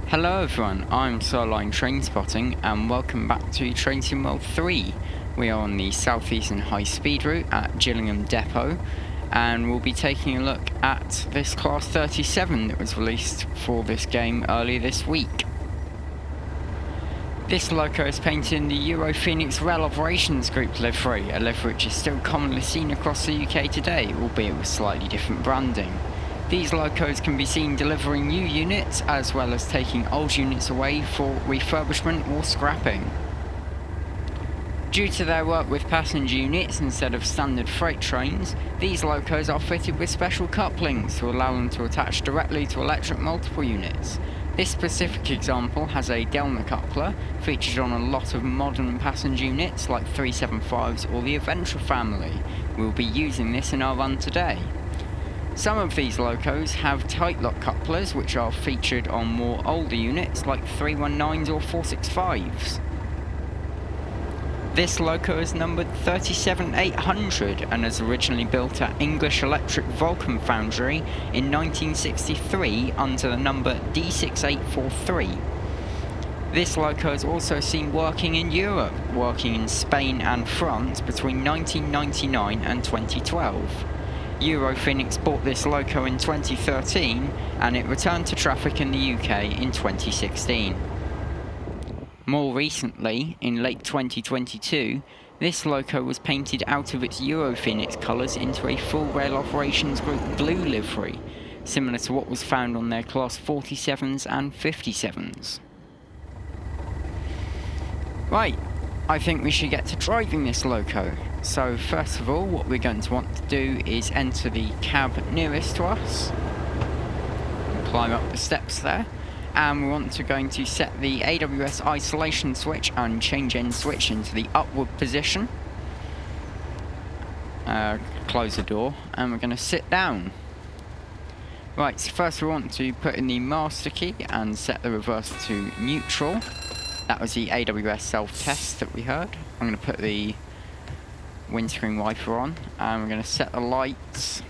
Hello everyone, I'm Sirline Train Spotting and welcome back to Train Sim World 3. We are on the Southeastern High Speed route at Gillingham Depot and we'll be taking a look at this Class 37 that was released for this game earlier this week. This loco is painted in the Euro Phoenix Rail Operations Group livery, a livery which is still commonly seen across the UK today, albeit with slightly different branding. These locos can be seen delivering new units as well as taking old units away for refurbishment or scrapping. Due to their work with passenger units instead of standard freight trains, these locos are fitted with special couplings to allow them to attach directly to electric multiple units. This specific example has a Delna coupler featured on a lot of modern passenger units like 375s or the Adventure family. We'll be using this in our run today. Some of these locos have tight lock couplers which are featured on more older units like 319s or 465s. This loco is numbered 37800 and was originally built at English Electric Vulcan Foundry in 1963 under the number D6843. This loco is also seen working in Europe, working in Spain and France between 1999 and 2012. Euro Phoenix bought this loco in 2013 and it returned to traffic in the UK in 2016. More recently, in late 2022, this loco was painted out of its Euro Phoenix colours into a full Rail Operations Group blue livery, similar to what was found on their Class 47s and 57s. Right, I think we should get to driving this loco. So first of all, what we're going to want to do is enter the cab nearest to us, climb up the steps there, and we're going to set the AWS isolation switch and change end switch into the upward position. Close the door, and we're going to sit down. Right, so first we want to put in the master key and set the reverse to neutral. That was the AWS self-test that we heard. I'm going to put the windscreen wiper on and we're going to set the lights.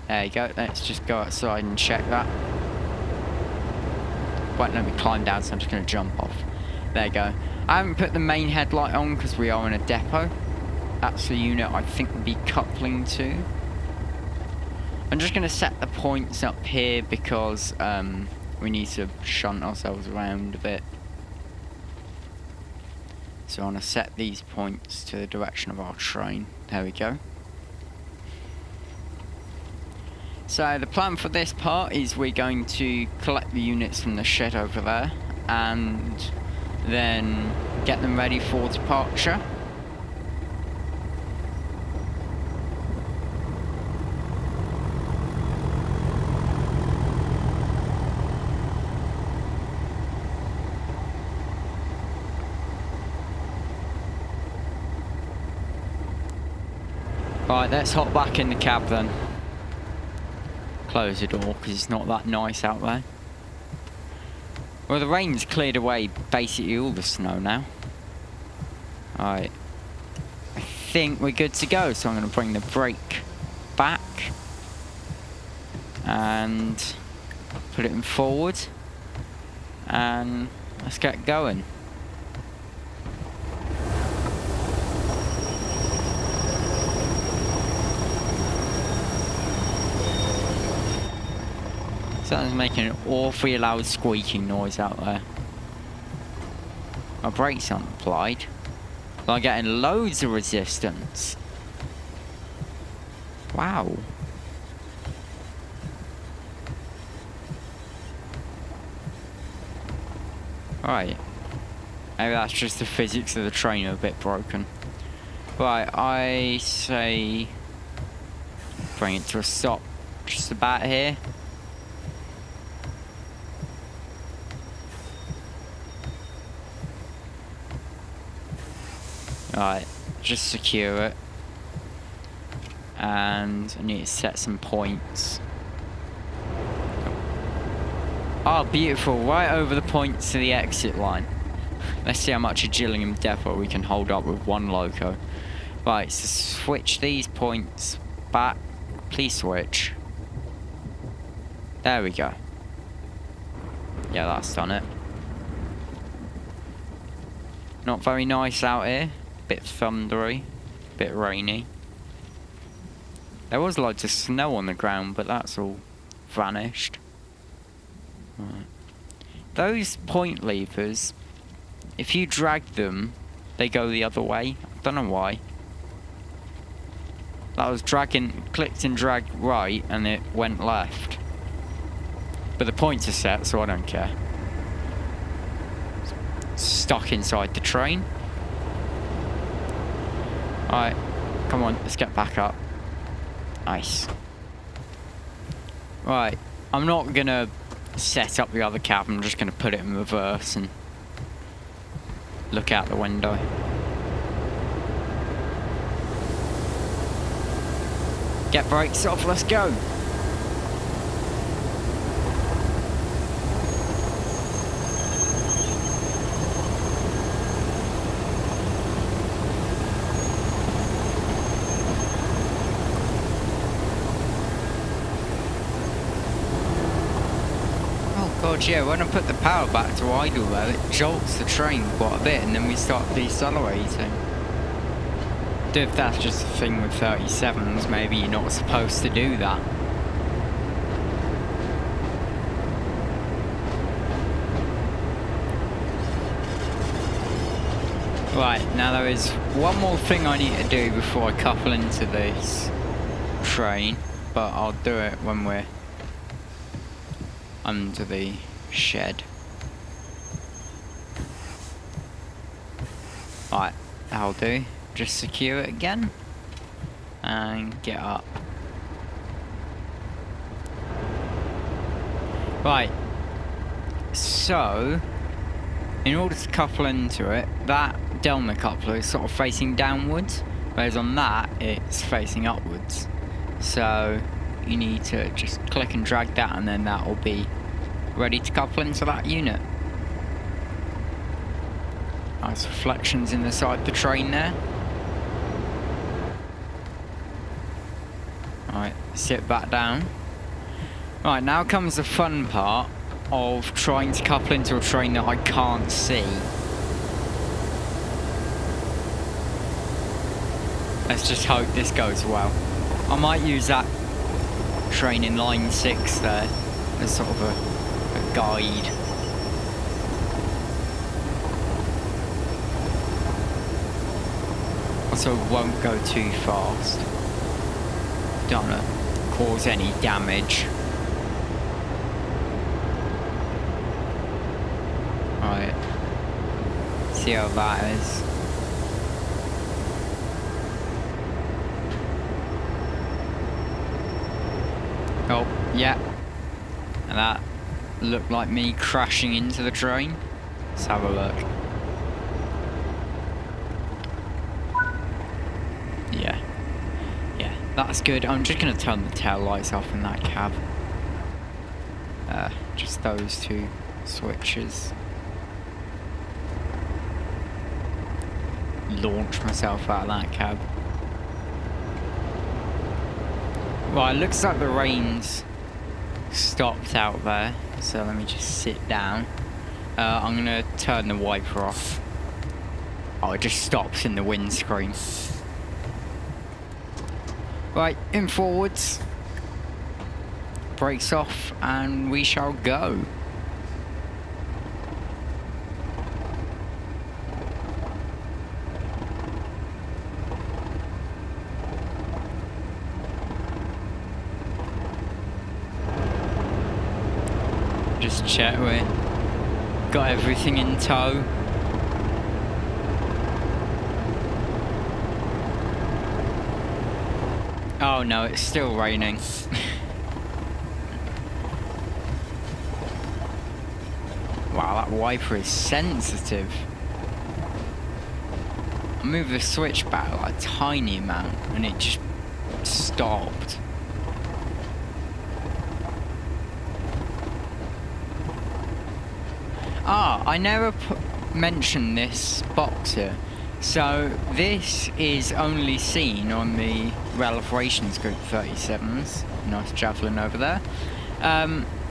There you go, let's just go outside and check that. Won't let me climb down, so I'm just going to jump off. There you go. I haven't put the main headlight on because we are in a depot. That's the unit I think we'll be coupling to. I'm just going to set the points up here because we need to shunt ourselves around a bit. So I want to set these points to the direction of our train. There we go. So the plan for this part is we're going to collect the units from the shed over there and then get them ready for departure. Right, let's hop back in the cab then. Close the door because it's not that nice out there. Well, the rain's cleared away basically all the snow now. Alright. I think we're good to go, so I'm going to bring the brake back and put it in forward and let's get going. Something's making an awfully loud squeaking noise out there. My brakes aren't applied. But I'm getting loads of resistance. Wow. Right. Maybe that's just the physics of the train are a bit broken. Right, I say bring it to a stop Just about here. Right, just secure it. And I need to set some points. Oh, beautiful. Right over the points to the exit line. Let's see how much of Gillingham Depot we can hold up with one loco. Right, so switch these points back. Please switch. There we go. Yeah, that's done it. Not very nice out here. Bit thundery. Bit rainy. There was loads of snow on the ground, but that's all vanished. Right. Those point levers, if you drag them, they go the other way. I don't know why. That was dragging, clicked and dragged right, and it went left. But the points are set, so I don't care. Stuck inside the train. Alright, come on, let's get back up. Nice. Right, I'm not gonna set up the other cab, I'm just gonna put it in reverse and look out the window. Get brakes off, let's go. God, yeah, when I put the power back to idle there, it jolts the train quite a bit and then we start decelerating. If that's just a thing with 37s, maybe you're not supposed to do that. Right, now there is one more thing I need to do before I couple into this train, but I'll do it when we're under the shed. Right, that'll do. Just secure it again and get up. Right, so in order to couple into it, that Delma coupler is sort of facing downwards, whereas on that it's facing upwards. So you need to just click and drag that, and then that will be ready to couple into that unit. Nice reflections in the side of the train there. Right, sit back down. Right, now comes the fun part of trying to couple into a train that I can't see. Let's just hope this goes well. I might use that train in line 6 there as sort of a guide. Also won't go too fast. Don't want to cause any damage. Right. See how that is. Oh, yeah. And that looked like me crashing into the train. Let's have a look. Yeah. Yeah, that's good. I'm just going to turn the tail lights off in that cab. Just those two switches. Launch myself out of that cab. Right, looks like the rain's stopped out there, so let me just sit down. I'm gonna turn the wiper off. Oh, it just stops in the windscreen. Right, in forwards. Brakes off, and we shall go. Just check we got everything in tow. Oh no, it's still raining. Wow, that wiper is sensitive. I moved the switch back like a tiny amount and it just stopped. Ah, I never mentioned this box here. So this is only seen on the Rail Operations Group 37s. Nice javelin over there.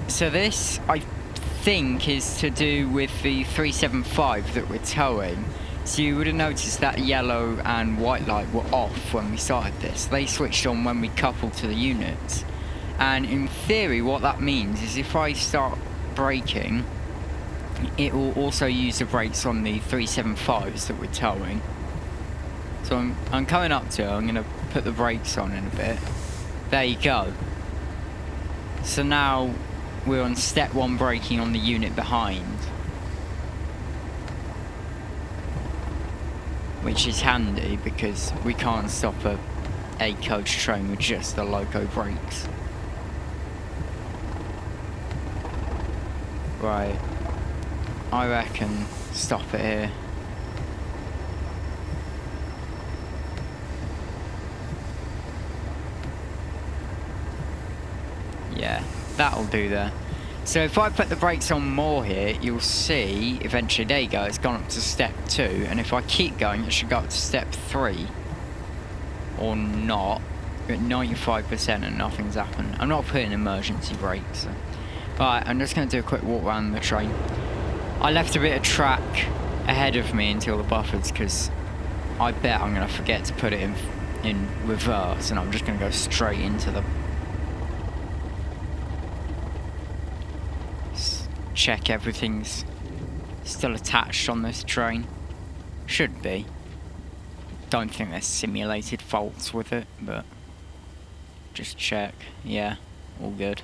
So this, I think, is to do with the 375 that we're towing. So you would have noticed that yellow and white light were off when we started this. They switched on when we coupled to the units. And in theory, what that means is if I start braking, it will also use the brakes on the 375s that we're towing. So I'm coming up to it, I'm going to put the brakes on in a bit. There you go. So now we're on step 1 braking on the unit behind. Which is handy because we can't stop a coach train with just the loco brakes. Right. I reckon stop it here. Yeah, that'll do there. So if I put the brakes on more here, you'll see eventually, there you go, it's gone up to step 2, and if I keep going it should go up to step 3. Or not. We're at 95% and nothing's happened. I'm not putting emergency brakes. So. Alright, I'm just going to do a quick walk around the train. I left a bit of track ahead of me until the buffers because I bet I'm going to forget to put it in reverse and I'm just going to go straight into the... Check everything's still attached on this train. Should be. Don't think there's simulated faults with it, but just check. Yeah, all good.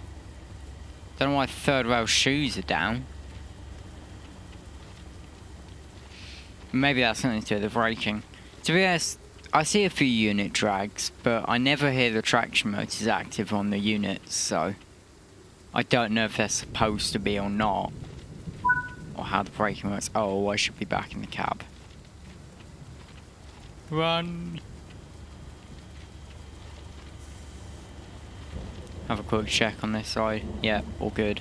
Don't know why third rail shoes are down. Maybe that's something to do with the braking. To be honest, I see a few unit drags, but I never hear the traction motors active on the units, so I don't know if they're supposed to be or not. Or how the braking works. Oh, I should be back in the cab. Run! Have a quick check on this side. Yeah, all good.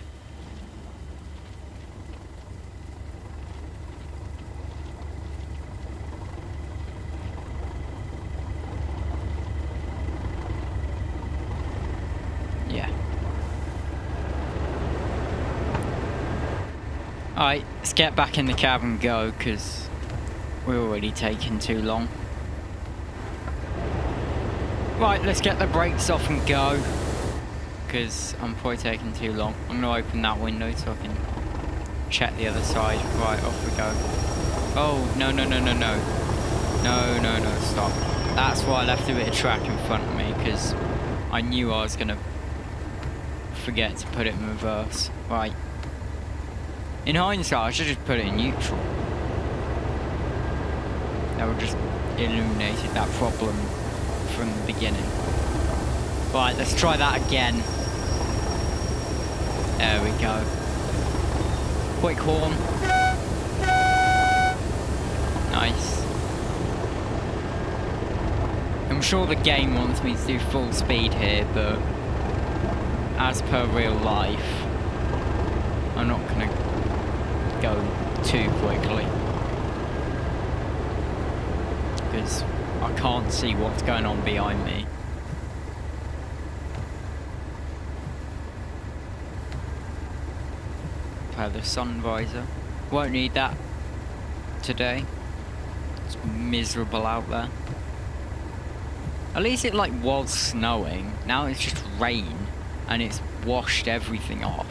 Yeah. Alright, let's get back in the cab and go, because we're already taking too long. Right, let's get the brakes off and go, because I'm probably taking too long. I'm going to open that window so I can check the other side. Right, off we go. Oh, no, no, no, no, no. No, no, no, stop. That's why I left a bit of track in front of me, because I knew I was going to forget to put it in reverse. Right. In hindsight, I should just put it in neutral. That would just illuminated that problem from the beginning. Right, let's try that again. There we go. Quick horn. Nice. I'm sure the game wants me to do full speed here, but as per real life, I'm not gonna go too quickly. Because I can't see what's going on behind me. The sun visor. Won't need that today. It's miserable out there. At least it like was snowing. Now it's just rain and it's washed everything off.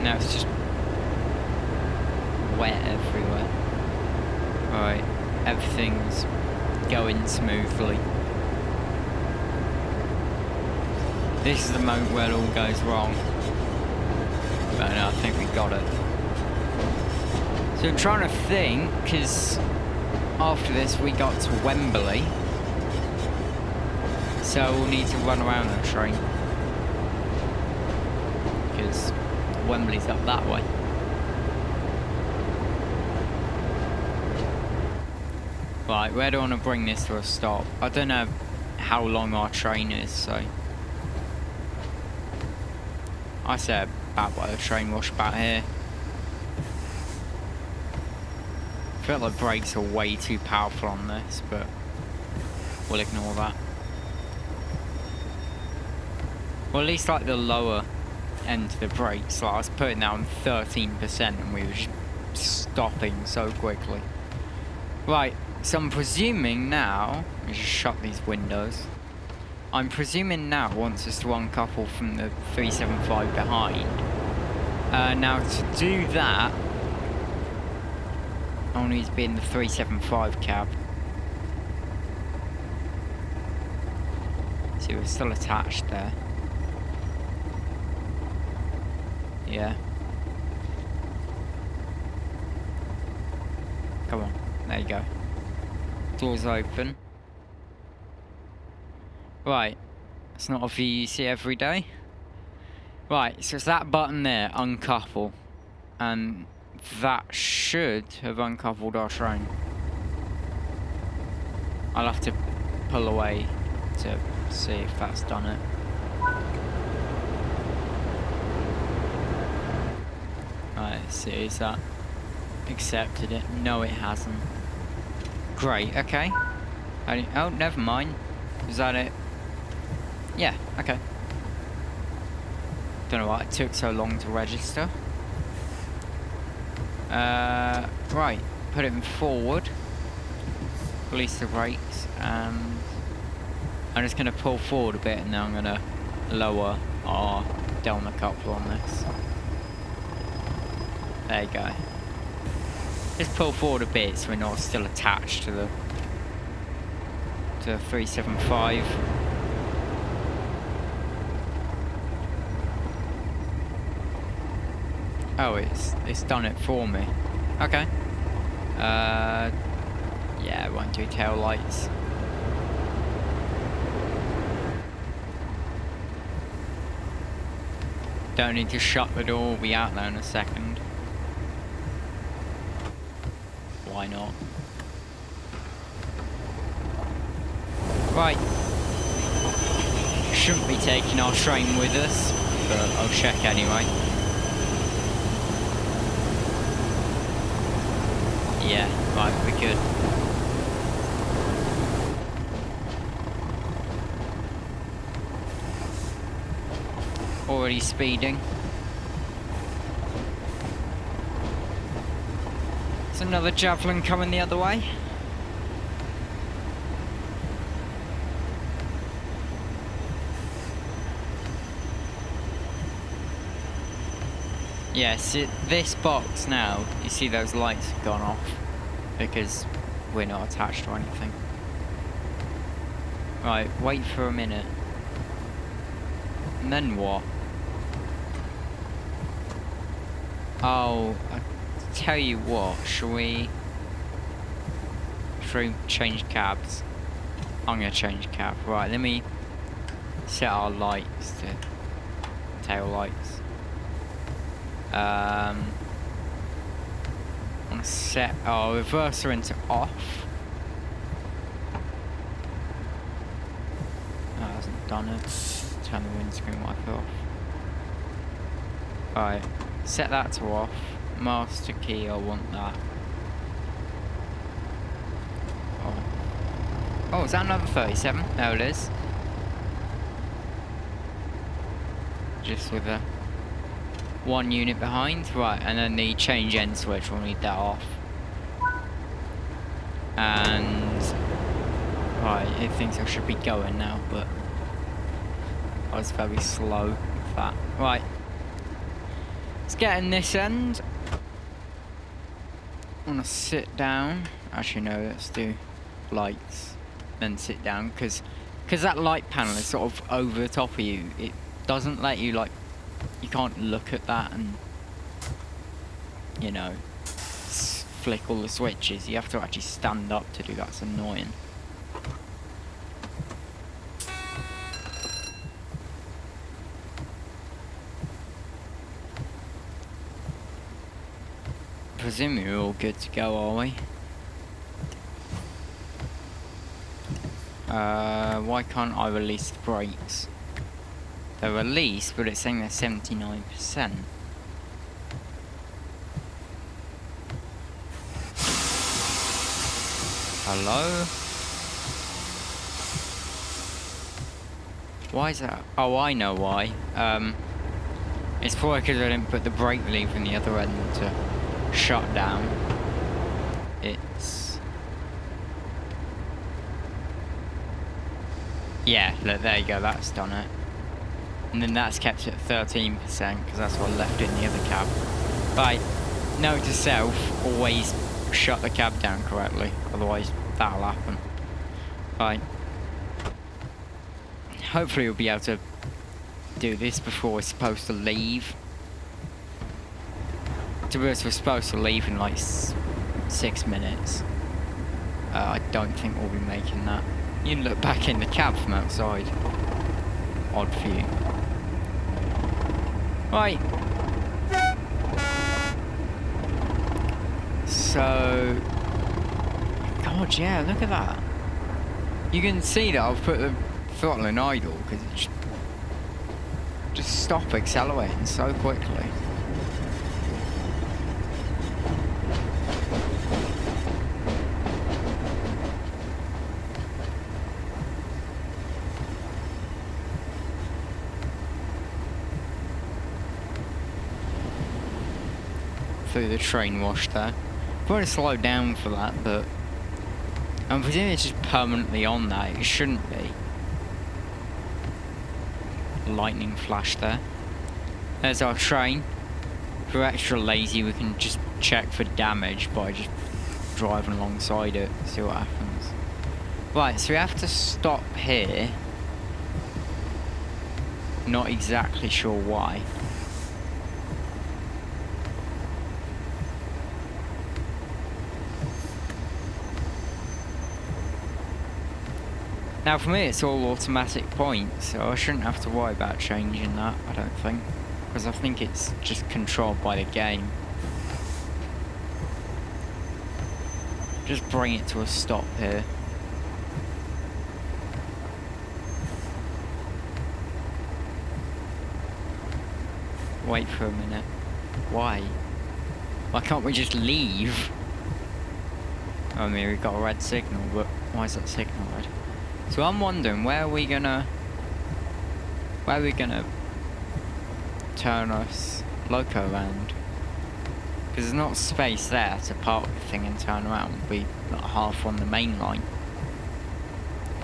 Now it's just wet everywhere. Right, everything's going smoothly. This is the moment where it all goes wrong. But no, I think we got it. So I'm trying to think, because after this we got to Wembley. So we'll need to run around the train. because Wembley's up that way. Right, where do I want to bring this to a stop? I don't know how long our train is, so I say about by the train wash about here. I feel like the brakes are way too powerful on this, but we'll ignore that. Well, at least like the lower end of the brakes, like I was putting down 13% and we were just stopping so quickly. Right, so I'm presuming now, let me just shut these windows. I'm presuming now it wants us to uncouple from the 375 behind. Now to do that, I'll need to be in the 375 cab. See, we're still attached there. Yeah. Come on, there you go. Doors open. Right, it's not a view you see every day. Right, so it's that button there, uncouple. And that should have uncoupled our train. I'll have to pull away to see if that's done it. Right, let's see, is that accepted it? No, it hasn't. Great, okay. Oh, never mind. Is that it? Yeah, okay. Don't know why it took so long to register. Right, put it in forward. Release the brakes, and I'm just going to pull forward a bit, and then I'm going to lower our Delma coupler on this. There you go. Just pull forward a bit so we're not still attached to the 375. Oh, it's done it for me. Okay. Yeah, won't do tail lights. Don't need to shut the door, we'll be out there in a second. Why not? Right. Shouldn't be taking our train with us, but I'll check anyway. Yeah, right, we're good. Already speeding. There's another javelin coming the other way. Yes, this box now, you see those lights have gone off because we're not attached to anything. Right, wait for a minute. And then what? Oh, I tell you what, should we change cabs? I'm gonna change cab. Right, let me set our lights to tail lights. I'm gonna set our reverser into off. That hasn't done it. Turn the windscreen wiper off. Alright, set that to off. Master key, I want that. Oh, is that another 37? No, it is. Just with a one unit behind. Right, and then the change end switch, we'll need that off. And right, it thinks I should be going now, but I was very slow with that. Right, let's get in this end. I'm gonna sit down. Actually no, let's do lights, then sit down, because that light panel is sort of over the top of you. It doesn't let you, like, you can't look at that and, you know, flick all the switches. You have to actually stand up to do that. It's annoying. presuming we're all good to go, are we? Why can't I release the brakes? They're released, but it's saying they're 79%. Hello? Why is that? Oh, I know why. It's probably because I didn't put the brake lever in the other end to shut down. It's... Yeah, look, there you go, that's done it. And then that's kept it at 13%, because that's what I left it in the other cab. But, note to self, always shut the cab down correctly, otherwise that'll happen. Right. Hopefully we'll be able to do this before we're supposed to leave. To be honest, we're supposed to leave in like 6 minutes. I don't think we'll be making that. You can look back in the cab from outside. Odd view. Right. So... God, yeah, look at that. You can see that I've put the throttle in idle because it just stop accelerating so quickly. Through the train wash there. Probably slow down for that, but I'm presuming it's just permanently on that. It shouldn't be. Lightning flash there. There's our train. If we're extra lazy, we can just check for damage by just driving alongside it, see what happens. Right, so we have to stop here. Not exactly sure why. Now for me it's all automatic points, so I shouldn't have to worry about changing that, I don't think. Because I think it's just controlled by the game. Just bring it to a stop here. Wait for a minute. Why? Why can't we just leave? I mean, we've got a red signal, but why is that signal red? So I'm wondering, where are we gonna turn us loco around? Because there's not space there to park the thing and turn around. We'll be like half on the main line.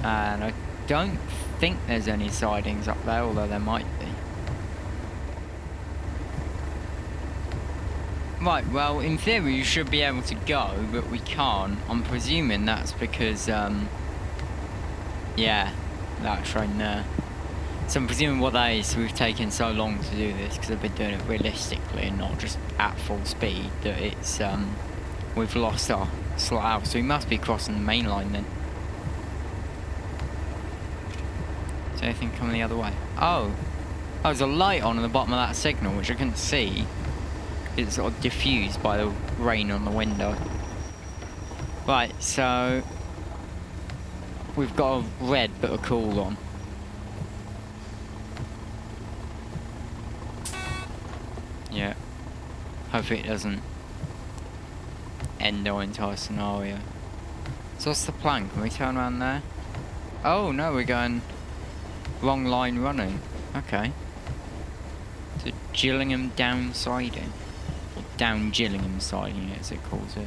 And I don't think there's any sidings up there, although there might be. Right, well, in theory you should be able to go, but we can't. I'm presuming that's because, yeah, that train there. So I'm presuming what that is, we've taken so long to do this, because I've been doing it realistically and not just at full speed, that it's, we've lost our slot out. So we must be crossing the main line then. Is anything coming the other way? Oh, there's a light on the bottom of that signal, which I couldn't see. It's sort of diffused by the rain on the window. Right, so we've got a red but a cool on. Yeah. Hopefully it doesn't end our entire scenario. So what's the plan? Can we turn around there? Oh no, we're going wrong line running. Okay. To Gillingham down siding. Or down Gillingham siding as it calls it.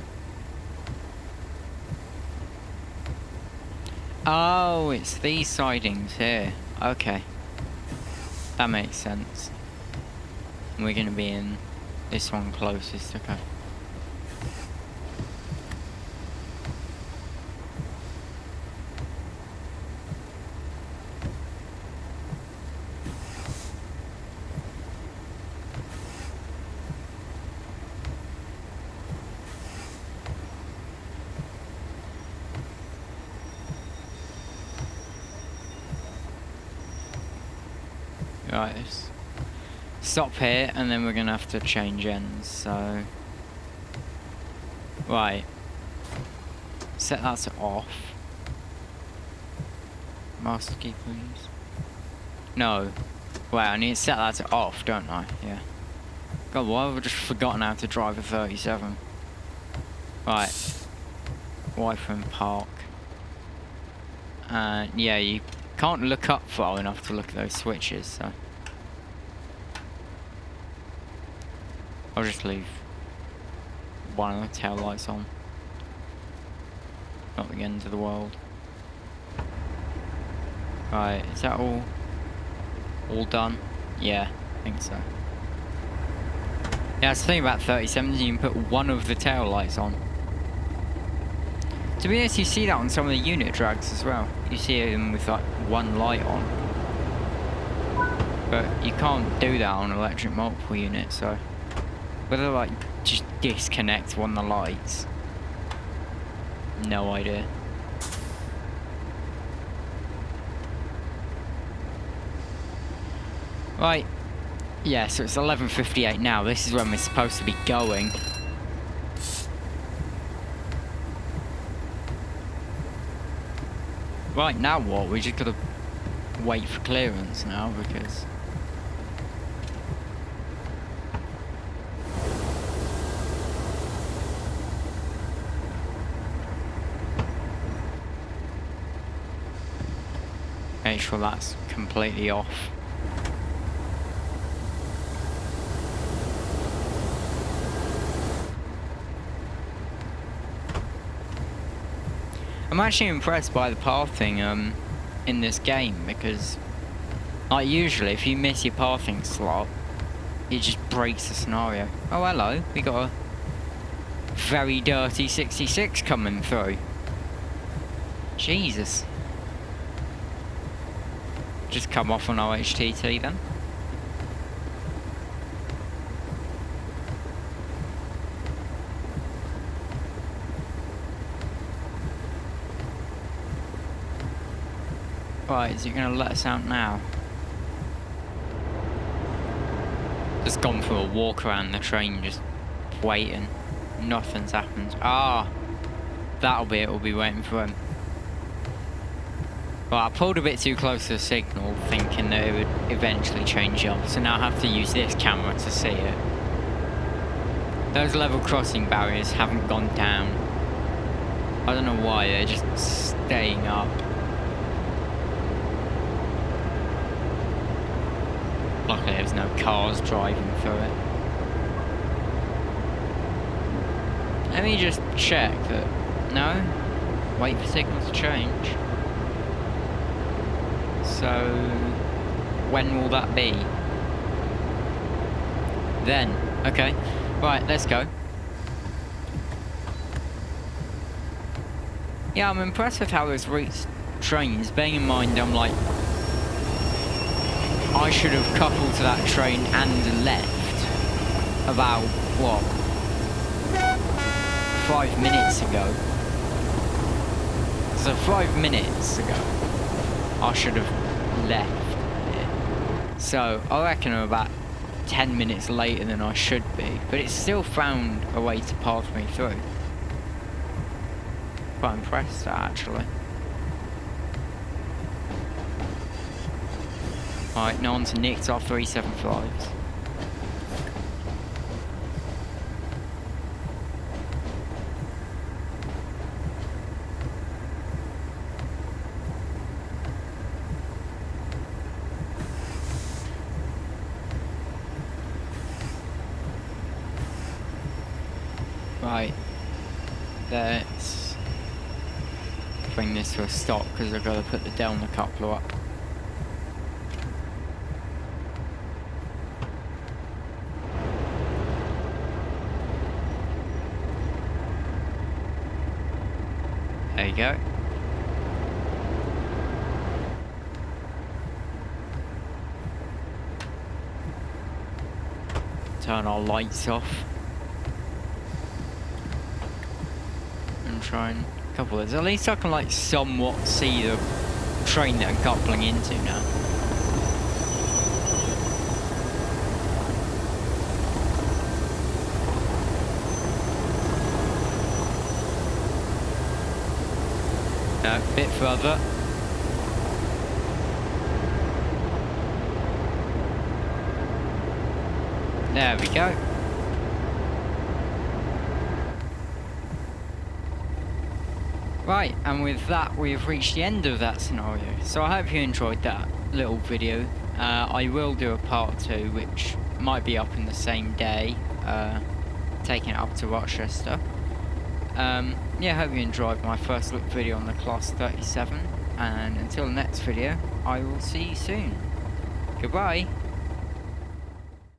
Oh, it's these sidings here. Okay. That makes sense. And we're going to be in this one closest, okay. Right, let's stop here and then we're going to have to change ends, so Right. Set that to off. Master key, please. No. Wait, I need to set that to off, don't I? Yeah. God, why have I just forgotten how to drive a 37? Right. Wi-Fi and park. And yeah, you can't look up far enough to look at those switches, so I'll just leave one of the tail lights on. Not the end of the world. Right, is that all done? Yeah, I think so. Yeah, that's the thing about 37s, you can put one of the tail lights on. To be honest, you see that on some of the unit drags as well. You see them with like one light on. But you can't do that on electric multiple units, so whether like just disconnect one of the lights, no idea. Right, yeah, so it's 11:58 now. This is when we're supposed to be going. Right, now what? We just gotta wait for clearance now because make sure that's completely off. I'm actually impressed by the pathing in this game because, like, usually if you miss your pathing slot, it just breaks the scenario. Oh, hello, we got a very dirty 66 coming through. Jesus. Just come off on OHTT then. Right, is it going to let us out now? Just gone for a walk around the train, just waiting. Nothing's happened. Ah, that'll be it. We'll be waiting for him. Well, I pulled a bit too close to the signal, thinking that it would eventually change up. So now I have to use this camera to see it. Those level crossing barriers haven't gone down. I don't know why, they're just staying up. Luckily there's no cars driving through it. Let me just check that. No? Wait for signals to change. So when will that be? Then. Okay. Right, let's go. Yeah, I'm impressed with how this routes trains, bearing in mind I'm like, I should have coupled to that train and left about, what, 5 minutes ago. So 5 minutes ago, I should have left. So I reckon I'm about 10 minutes later than I should be, but it still found a way to pass me through. Quite impressed, actually. Alright, now on to Nick's our 375s. Right, let's bring this to a stop because I've got to put the Delta coupler up. There you go. Turn our lights off. And try and couple this. At least I can like somewhat see the train that I'm coupling into now. No, a bit further. There we go. Right, and with that we've reached the end of that scenario. So I hope you enjoyed that little video. I will do a part 2 which might be up in the same day, taking it up to Rochester. Yeah, hope you enjoyed my first look video on the Class 37, and until the next video, I will see you soon. Goodbye.